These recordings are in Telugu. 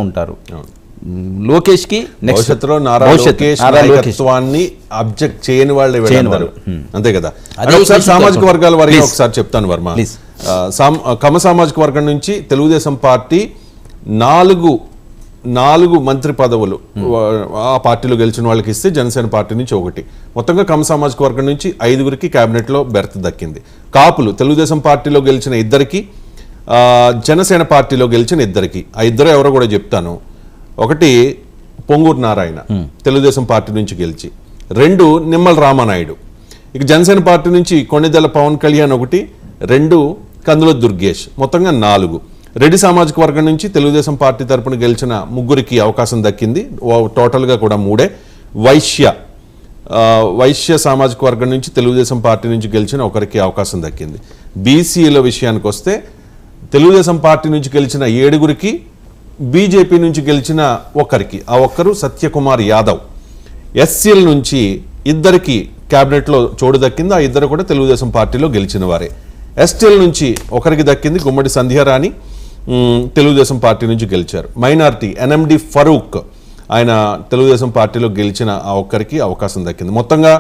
ఉంటారు. లోకేష్ కి భవిష్యత్తులో నారాయణత్వాన్ని అబ్జెక్ట్ చేయని వాళ్ళే వెళ్ళారు, అంతే కదా. ఒకసారి సామాజిక వర్గాల వారికి ఒకసారి చెప్తాను వర్మ. కమ సామాజిక వర్గం నుంచి తెలుగుదేశం పార్టీ నాలుగు మంత్రి పదవులు ఆ పార్టీలో గెలిచిన వాళ్ళకి ఇస్తే జనసేన పార్టీ నుంచి ఒకటి, మొత్తంగా కమ సామాజిక వర్గం నుంచి 5గురికి కేబినెట్లో బెర్త్ దక్కింది. కాపులు తెలుగుదేశం పార్టీలో గెలిచిన 2కి, జనసేన పార్టీలో గెలిచిన 2కి. ఆ ఇద్దరు ఎవరో కూడా చెప్తాను. ఒకటి పొంగూరు నారాయణ తెలుగుదేశం పార్టీ నుంచి గెలిచి, 2 నిమ్మల రామానాయుడు. ఇక జనసేన పార్టీ నుంచి కొణిదెల పవన్ కళ్యాణ్ 1, 2 కందుల దుర్గేష్, మొత్తంగా 4. రెడ్డి సామాజిక వర్గం నుంచి తెలుగుదేశం పార్టీ తరపున గెలిచిన 3కి అవకాశం దక్కింది, టోటల్గా కూడా 3. వైశ్య సామాజిక వర్గం నుంచి తెలుగుదేశం పార్టీ నుంచి గెలిచిన 1కి అవకాశం దక్కింది. బీసీల విషయానికి వస్తే తెలుగుదేశం పార్టీ నుంచి గెలిచిన 7గురికి, బీజేపీ నుంచి గెలిచిన 1కి, ఆ 1 సత్యకుమార్ యాదవ్. ఎస్సీల నుంచి 2కి క్యాబినెట్లో చోటు దక్కింది, ఆ 2 కూడా తెలుగుదేశం పార్టీలో గెలిచిన వారే. ఎస్టీల నుంచి 1కి దక్కింది, గుమ్మడి సంధ్యారాణి తెలుగుదేశం పార్టీ నుంచి గెలిచారు. మైనారిటీ ఎన్ఎండి ఫరూక్, ఆయన తెలుగుదేశం పార్టీలో గెలిచిన ఆ 1కి అవకాశం దక్కింది. మొత్తంగా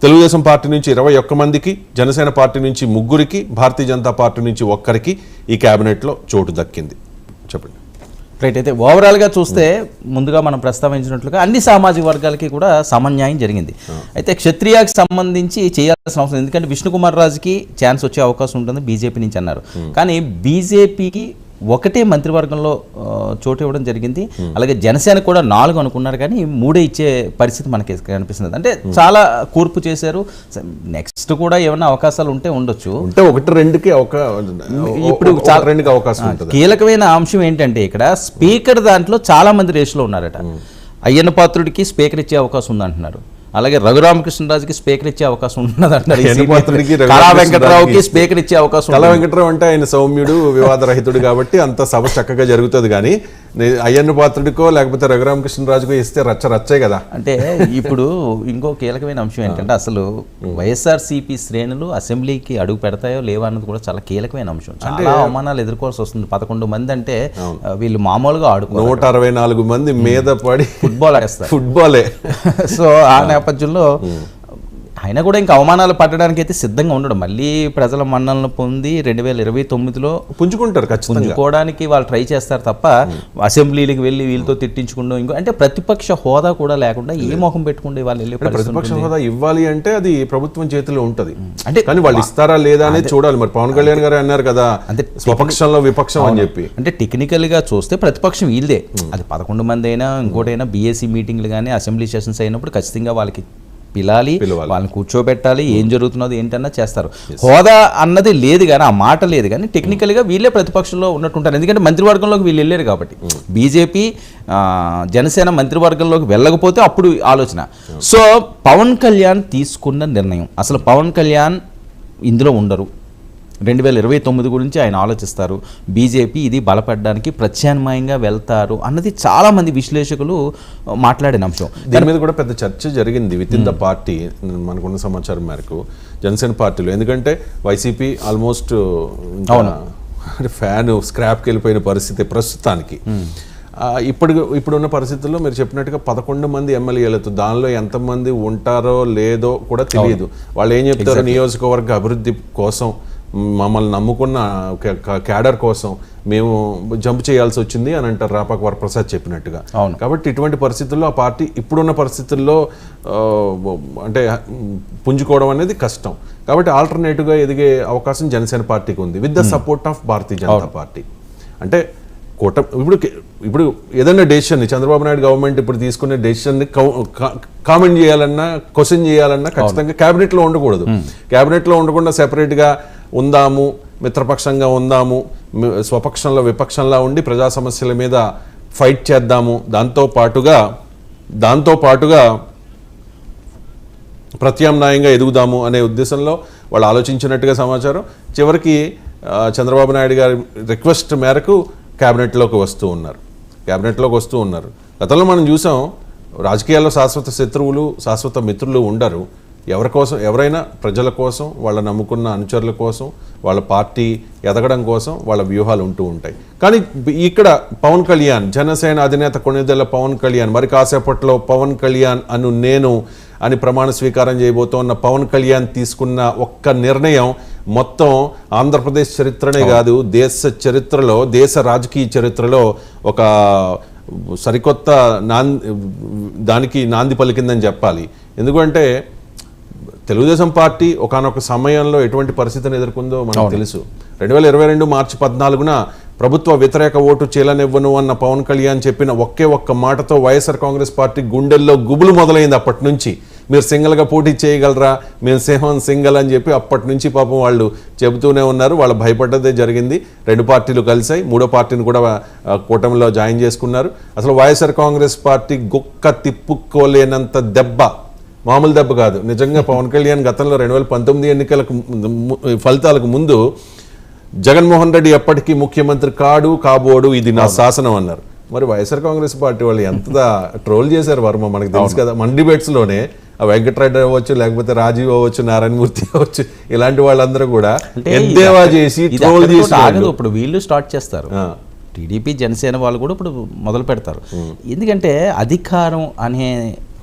తెలుగుదేశం పార్టీ నుంచి 21 మందికి, జనసేన పార్టీ నుంచి 3కి, భారతీయ జనతా పార్టీ నుంచి 1కి ఈ క్యాబినెట్లో చోటు దక్కింది. చెప్పండి. రైట్. అయితే ఓవరాల్గా చూస్తే ముందుగా మనం ప్రస్తావించినట్లుగా అన్ని సామాజిక వర్గాలకి కూడా సమన్యాయం జరిగింది. అయితే క్షత్రియాకి సంబంధించి చేయాల్సిన అవసరం, ఎందుకంటే విష్ణుకుమార్ రాజుకి ఛాన్స్ వచ్చే అవకాశం ఉంటుంది బీజేపీ నుంచి అన్నారు. కానీ బీజేపీకి 1 మంత్రివర్గంలో చోటు ఇవ్వడం జరిగింది. అలాగే జనసేన కూడా 4 అనుకున్నారు, కానీ 3 ఇచ్చే పరిస్థితి మనకి కనిపిస్తుంది. అంటే చాలా కూర్పు చేశారు. నెక్స్ట్ కూడా ఏమైనా అవకాశాలు ఉంటే ఉండొచ్చు. ఇప్పుడు కీలకమైన అంశం ఏంటంటే ఇక్కడ స్పీకర్ దాంట్లో చాలా మంది రేసులో ఉన్నారట. అయ్యన్న పాత్రుడికి స్పీకర్ ఇచ్చే అవకాశం ఉందంటున్నారు. అలాగే రఘురామకృష్ణరాజుకి స్పీకర్ ఇచ్చే అవకాశం ఉన్నదంటారు. కళా వెంకటరావుకి స్పీకర్ ఇచ్చే అవకాశం. కళా వెంకటరావు అంటే ఆయన సౌమ్యుడు, వివాదరహితుడు కాబట్టి అంత సభ చక్కగా జరుగుతుంది. కానీ అయ్యన్న పాత్రుడికో లేకపోతే రఘురామకృష్ణరాజుకో ఇస్తే రచ్చే కదా. అంటే ఇప్పుడు ఇంకో కీలకమైన అంశం ఏంటంటే అసలు వైఎస్ఆర్సీపీ శ్రేణులు అసెంబ్లీకి అడుగు పెడతాయో లేవో అన్నది కూడా చాలా కీలకమైన అంశం. చాలా అవమానాలు ఎదుర్కోవాల్సి వస్తుంది. 11 మంది అంటే వీళ్ళు మామూలుగా ఆడుకో 164 మంది మీద పడి ఫుట్బాల్ ఆడేస్తారు. ఫుట్బాలే. సో ఆ నేపథ్యంలో ఆయన కూడా ఇంకా అవమానాలు పట్టడానికి అయితే సిద్ధంగా ఉండడం. మళ్ళీ ప్రజల మన్నలను పొంది 2029లో పుంజుకుంటారు, పుంజుకోవడానికి వాళ్ళు ట్రై చేస్తారు తప్ప అసెంబ్లీలకు వెళ్ళి వీళ్ళతో తిట్టించుకుంటూ ఇంకో అంటే ప్రతిపక్ష హోదా కూడా లేకుండా ఏ మొహం పెట్టుకుంటే వాళ్ళు వెళ్ళి ప్రతిపక్ష హోదా ఇవ్వాలి అంటే అది ప్రభుత్వం చేతిలో ఉంటది. అంటే కానీ వాళ్ళు ఇస్తారా లేదా అనేది చూడాలి. మరి పవన్ కళ్యాణ్ గారు అన్నారు కదా, అంటే స్వపక్షంలో విపక్షం అని చెప్పి. అంటే టెక్నికల్ గా చూస్తే ప్రతిపక్షం వీళ్ళదే. అది 11 మంది అయినా ఇంకోటైనా బీఎస్సీ మీటింగ్లు కానీ అసెంబ్లీ సెషన్స్ అయినప్పుడు ఖచ్చితంగా వాళ్ళకి పిలాలి, వాళ్ళని కూర్చోబెట్టాలి, ఏం జరుగుతున్నది ఏంటన్నా చేస్తారు. హోదా అన్నది లేదు కానీ, ఆ మాట లేదు కానీ టెక్నికల్గా వీళ్ళే ప్రతిపక్షంలో ఉన్నట్టుంటారు. ఎందుకంటే మంత్రివర్గంలోకి వీళ్ళు వెళ్ళారు కాబట్టి. బీజేపీ జనసేన మంత్రివర్గంలోకి వెళ్ళకపోతే అప్పుడు ఆలోచన. సో పవన్ కళ్యాణ్ తీసుకున్న నిర్ణయం, అసలు పవన్ కళ్యాణ్ ఇందులో ఉండరు, 2029 గురించి ఆయన ఆలోచిస్తారు. బీజేపీ ఇది బలపడడానికి ప్రత్యామ్నాయంగా వెళ్తారు అన్నది చాలా మంది విశ్లేషకులు మాట్లాడిన అంశం. దీని మీద కూడా పెద్ద చర్చ జరిగింది విత్ ఇన్ ద పార్టీ. మనకున్న సమాచారం మేరకు జనసేన పార్టీలో, ఎందుకంటే వైసీపీ ఆల్మోస్ట్ ఫ్యాన్ స్క్రాప్కి వెళ్ళిపోయిన పరిస్థితి ప్రస్తుతానికి. ఇప్పుడున్న పరిస్థితుల్లో మీరు చెప్పినట్టుగా 11 మంది ఎమ్మెల్యేలతో దానిలో ఎంతమంది ఉంటారో లేదో కూడా తెలియదు. వాళ్ళు ఏం చెప్తారో, నియోజకవర్గ అభివృద్ధి కోసం మమ్మల్ని నమ్ముకున్న క్యాడర్ కోసం మేము జంప్ చేయాల్సి వచ్చింది అని అంటారు రాపాక వరప్రసాద్ చెప్పినట్టుగా. కాబట్టి ఇటువంటి పరిస్థితుల్లో ఆ పార్టీ ఇప్పుడున్న పరిస్థితుల్లో అంటే పుంజుకోవడం అనేది కష్టం. కాబట్టి ఆల్టర్నేటివ్గా ఎదిగే అవకాశం జనసేన పార్టీకి ఉంది with the support of Bharatiya Janata party. అంటే ఇప్పుడు ఏదైనా డెసిషన్ చంద్రబాబు నాయుడు గవర్నమెంట్ ఇప్పుడు తీసుకునే డెసిషన్ని కామెంట్ చేయాలన్నా, క్వశ్చన్ చేయాలన్నా ఖచ్చితంగా క్యాబినెట్లో ఉండకూడదు. క్యాబినెట్లో ఉండకుండా సెపరేట్గా ఉందాము, మిత్రపక్షంగా ఉందాము, స్వపక్షంలో విపక్షంలా ఉండి ప్రజా సమస్యల మీద ఫైట్ చేద్దాము, దాంతో పాటుగా ప్రత్యామ్నాయంగా ఎదుగుదాము అనే ఉద్దేశంలో వాళ్ళు ఆలోచించినట్టుగా సమాచారం. చివరికి చంద్రబాబు నాయుడు గారి రిక్వెస్ట్ మేరకు క్యాబినెట్లోకి వస్తూ ఉన్నారు. గతంలో మనం చూసాం, రాజకీయాల్లో శాశ్వత శత్రువులు, శాశ్వత మిత్రులు ఉండరు. ఎవరి కోసం, ఎవరైనా ప్రజల కోసం, వాళ్ళ నమ్ముకున్న అనుచరుల కోసం, వాళ్ళ పార్టీ ఎదగడం కోసం వాళ్ళ వ్యూహాలు ఉంటూ ఉంటాయి. కానీ ఇక్కడ పవన్ కళ్యాణ్, జనసేన అధినేత కొణిదెల పవన్ కళ్యాణ్, మరి కాసేపట్లో పవన్ కళ్యాణ్ నేను అని ప్రమాణ స్వీకారం చేయబోతోన్న పవన్ కళ్యాణ్ తీసుకున్న ఒక్క నిర్ణయం మొత్తం ఆంధ్రప్రదేశ్ చరిత్రనే కాదు, దేశ చరిత్రలో, దేశ రాజకీయ చరిత్రలో ఒక సరికొత్త దానికి నాంది పలికిందని చెప్పాలి. ఎందుకంటే తెలుగుదేశం పార్టీ ఒకానొక సమయంలో ఎటువంటి పరిస్థితిని ఎదుర్కొందో మనకు తెలుసు. 2022 మార్చి 14న ప్రభుత్వ వ్యతిరేక ఓటు చీలనివ్వను అన్న పవన్ కళ్యాణ్ చెప్పిన ఒక్క మాటతో వైఎస్ఆర్ కాంగ్రెస్ పార్టీ గుండెల్లో గుబులు మొదలైంది. అప్పటి నుంచి మీరు సింగిల్గా పోటీ చేయగలరా, మేము సింగిల్ అని చెప్పి అప్పటి నుంచి పాపం వాళ్ళు చెబుతూనే ఉన్నారు. వాళ్ళు భయపడ్డదే జరిగింది. 2 పార్టీలు కలిసాయి, 3వ పార్టీని కూడా కూటమిలో జాయిన్ చేసుకున్నారు. అసలు వైఎస్ఆర్ కాంగ్రెస్ పార్టీ గుక్క తిప్పుకోలేనంత దెబ్బ, మామూలు దెబ్బ కాదు. నిజంగా పవన్ కళ్యాణ్ గతంలో 2019 ఎన్నికలకు ఫలితాలకు ముందు జగన్మోహన్ రెడ్డి ఎప్పటికీ ముఖ్యమంత్రి కాబోడు, ఇది నా శాసనం అన్నారు. మరి వైఎస్ఆర్ కాంగ్రెస్ పార్టీ వాళ్ళు ఎంత ట్రోల్ చేశారు వర్మ మనకు తెలుసు కదా. మన డిబేట్స్లోనే వెంకటరెడ్డి అవ్వచ్చు, లేకపోతే రాజీవ్ అవ్వచ్చు, నారాయణమూర్తి అవ్వచ్చు, ఇలాంటి వాళ్ళందరూ కూడా ఎద్దేవా చేసి ట్రోల్ చేసి ఇప్పుడు వీళ్ళు స్టార్ట్ చేస్తారు. టీడీపీ జనసేన వాళ్ళు కూడా ఇప్పుడు మొదలు పెడతారు. ఎందుకంటే అధికారం అనే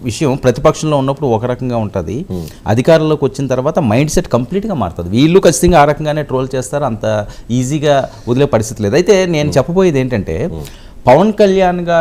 విషయం ప్రతిపక్షంలో ఉన్నప్పుడు ఒక రకంగా ఉంటుంది, అధికారంలోకి వచ్చిన తర్వాత మైండ్ సెట్ కంప్లీట్గా మారుతుంది. వీళ్ళు ఖచ్చితంగా ఆ రకంగానే ట్రోల్ చేస్తారు, అంత ఈజీగా వదిలే పరిస్థితి లేదు. అయితే నేను చెప్పబోయేది ఏంటంటే పవన్ కళ్యాణ్ గారు